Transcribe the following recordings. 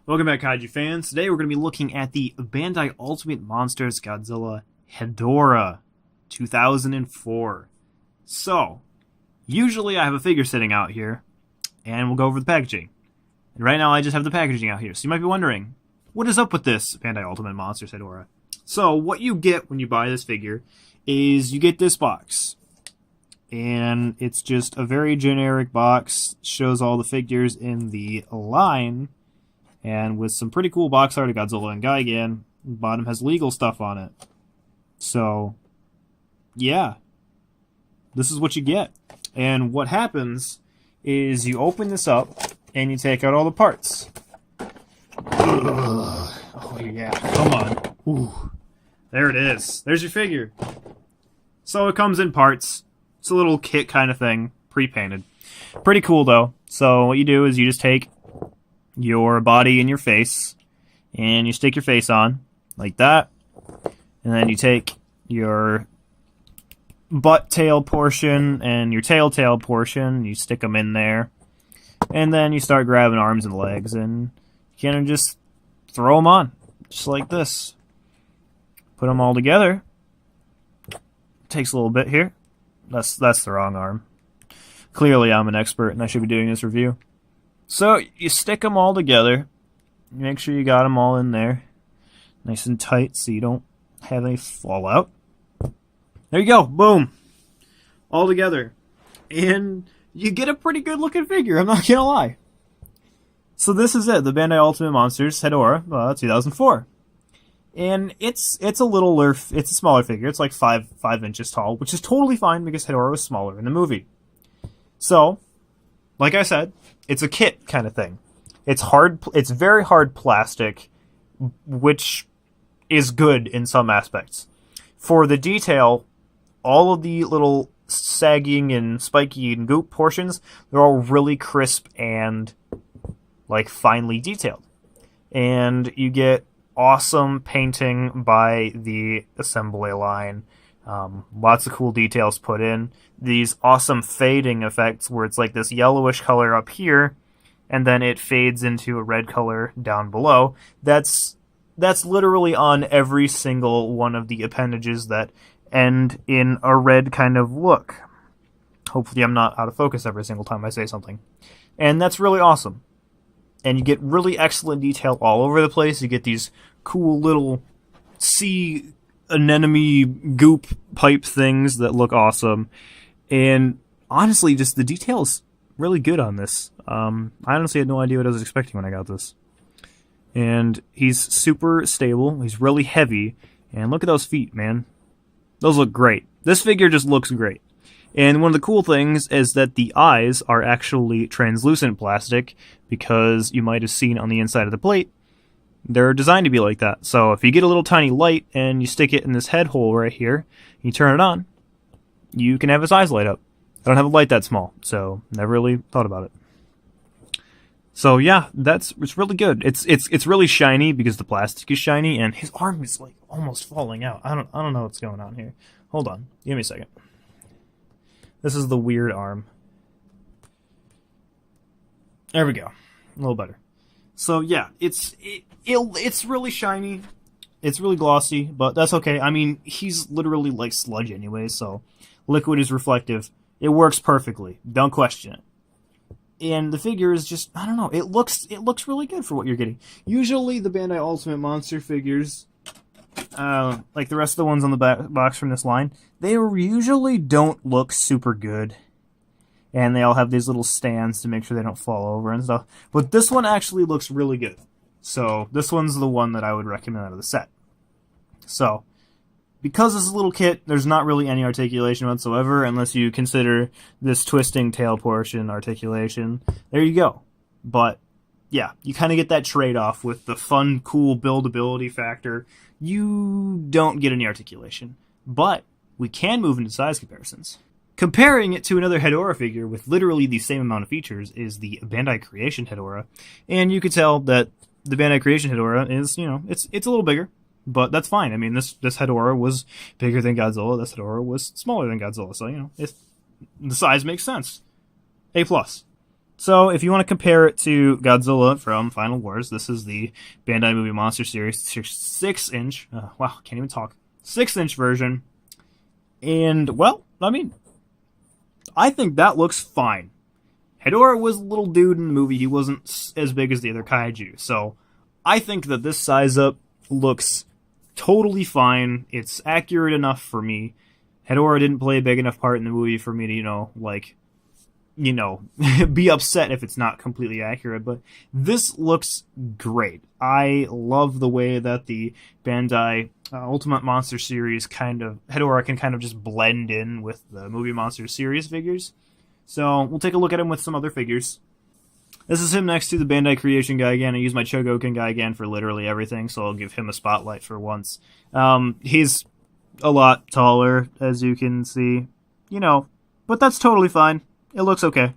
Welcome back, Kaiju fans. Today we're going to be looking at the Bandai Ultimate Monsters Godzilla Hedorah 2004. So, usually I have a figure sitting out here, and we'll go over the packaging. And right now I just have the packaging out here, so you might be wondering, what is up with this Bandai Ultimate Monsters Hedorah? So, what you get when you buy this figure is you get this box. And it's just a very generic box, shows all the figures in the line, and with some pretty cool box art of Godzilla and Gigan. The bottom has legal stuff on it. So, yeah. This is what you get. And what happens is you open this up, and you take out all the parts. Ugh. Oh, yeah. Come on. Ooh. There it is. There's your figure. So it comes in parts. It's a little kit kind of thing, pre-painted. Pretty cool, though. So what you do is you just take your body and your face, and you stick your face on, like that. And then you take your butt-tail portion and your tail portion, you stick them in there. And then you start grabbing arms and legs, and you kind of just throw them on, just like this. Put them all together. Takes a little bit here. That's the wrong arm. Clearly I'm an expert and I should be doing this review. So you stick them all together. Make sure you got them all in there. Nice and tight so you don't have any fallout. There you go. Boom. All together. And you get a pretty good looking figure, I'm not gonna lie. So this is it. The Bandai Ultimate Monsters Hedorah 2004. And it's a smaller figure. It's like 5 inches tall, which is totally fine because Hedorah was smaller in the movie. So, like I said, it's a kit kind of thing. It's very hard plastic, which is good in some aspects. For the detail, all of the little sagging and spiky and goop portions, they're all really crisp and like finely detailed. And you get awesome painting by the assembly line. Lots of cool details put in. These awesome fading effects where it's like this yellowish color up here, and then it fades into a red color down below. That's literally on every single one of the appendages that end in a red kind of look. Hopefully I'm not out of focus every single time I say something. And that's really awesome. And you get really excellent detail all over the place. You get these cool little sea anemone goop pipe things that look awesome. And honestly, just the detail's really good on this. I honestly had no idea what I was expecting when I got this. And he's super stable. He's really heavy. And look at those feet, man. Those look great. This figure just looks great. And one of the cool things is that the eyes are actually translucent plastic, because you might have seen on the inside of the plate, they're designed to be like that. So if you get a little tiny light and you stick it in this head hole right here, you turn it on, you can have his eyes light up. I don't have a light that small, so never really thought about it. So yeah, it's really good. It's really shiny because the plastic is shiny, and his arm is like almost falling out. I don't know what's going on here. Hold on, give me a second. This is the weird arm. There we go. A little better. So yeah, it's really shiny. It's really glossy, but that's okay. I mean, he's literally like sludge anyway, so liquid is reflective. It works perfectly. Don't question it. And the figure is just, I don't know, it looks really good for what you're getting. Usually the Bandai Ultimate Monster figures, like the rest of the ones on the box from this line, they usually don't look super good. And they all have these little stands to make sure they don't fall over and stuff. But this one actually looks really good. So this one's the one that I would recommend out of the set. So, because this is a little kit, there's not really any articulation whatsoever, unless you consider this twisting tail portion articulation. There you go. But, yeah, you kind of get that trade-off with the fun, cool buildability factor. You don't get any articulation. But we can move into size comparisons. Comparing it to another Hedorah figure with literally the same amount of features is the Bandai Creation Hedorah. And you could tell that the Bandai Creation Hedorah is, it's a little bigger. But that's fine. I mean, this Hedorah was bigger than Godzilla. This Hedorah was smaller than Godzilla. So, the size makes sense. A+. So, if you want to compare it to Godzilla from Final Wars, this is the Bandai Movie Monster Series 6-inch. Wow, can't even talk. 6-inch version. And, well, I mean, I think that looks fine. Hedorah was a little dude in the movie. He wasn't as big as the other kaiju. So, I think that this size up looks totally fine. It's accurate enough for me. Hedorah didn't play a big enough part in the movie for me to, be upset if it's not completely accurate, but this looks great. I love the way that the Bandai Ultimate Monster Series Hedorah can kind of just blend in with the Movie Monster Series figures. So we'll take a look at him with some other figures. This is him next to the Bandai Creation guy again. I use my Chogokin guy again for literally everything, so I'll give him a spotlight for once. He's a lot taller, as you can see, but that's totally fine. It looks okay.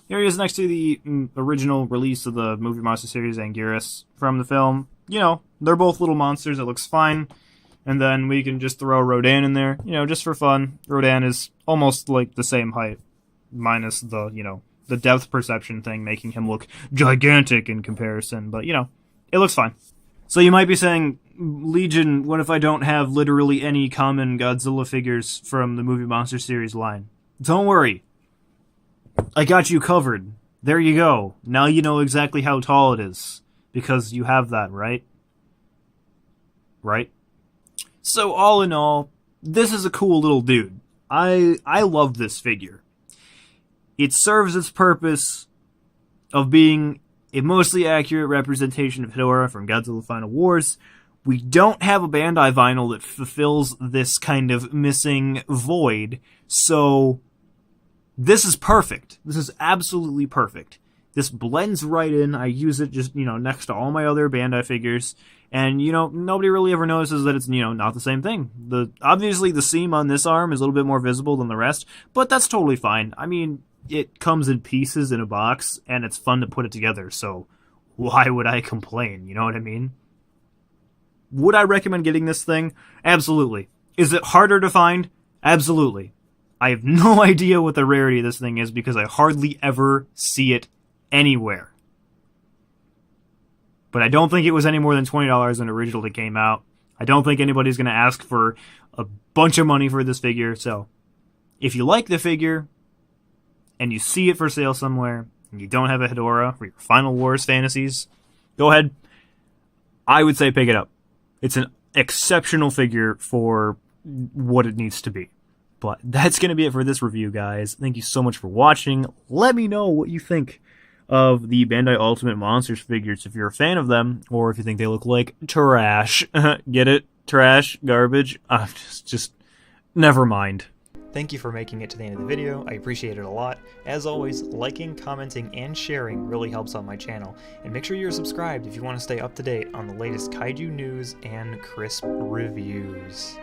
Here he is next to the original release of the Movie Monster Series, Anguirus, from the film. They're both little monsters. It looks fine. And then we can just throw Rodan in there, just for fun. Rodan is almost like the same height, minus the depth perception thing, making him look gigantic in comparison. But, it looks fine. So you might be saying, Legion, what if I don't have literally any common Godzilla figures from the Movie Monster Series line? Don't worry. I got you covered. There you go. Now you know exactly how tall it is. Because you have that, right? Right? So all in all, this is a cool little dude. I love this figure. It serves its purpose of being a mostly accurate representation of Hedorah from Godzilla Final Wars. We don't have a Bandai vinyl that fulfills this kind of missing void, so this is perfect. This is absolutely perfect. This blends right in. I use it just, next to all my other Bandai figures. And, nobody really ever notices that it's, not the same thing. Obviously, the seam on this arm is a little bit more visible than the rest, but that's totally fine. I mean, it comes in pieces in a box, and it's fun to put it together, so why would I complain? You know what I mean? Would I recommend getting this thing? Absolutely. Is it harder to find? Absolutely. I have no idea what the rarity of this thing is because I hardly ever see it anywhere. But I don't think it was any more than $20 when it originally came out. I don't think anybody's going to ask for a bunch of money for this figure. So if you like the figure and you see it for sale somewhere and you don't have a Hedorah for your Final Wars fantasies, go ahead. I would say pick it up. It's an exceptional figure for what it needs to be. But that's going to be it for this review, guys. Thank you so much for watching. Let me know what you think of the Bandai Ultimate Monsters figures if you're a fan of them, or if you think they look like trash. Get it? Trash? Garbage? Just never mind. Thank you for making it to the end of the video. I appreciate it a lot. As always, liking, commenting, and sharing really helps out my channel. And make sure you're subscribed if you want to stay up to date on the latest kaiju news and crisp reviews.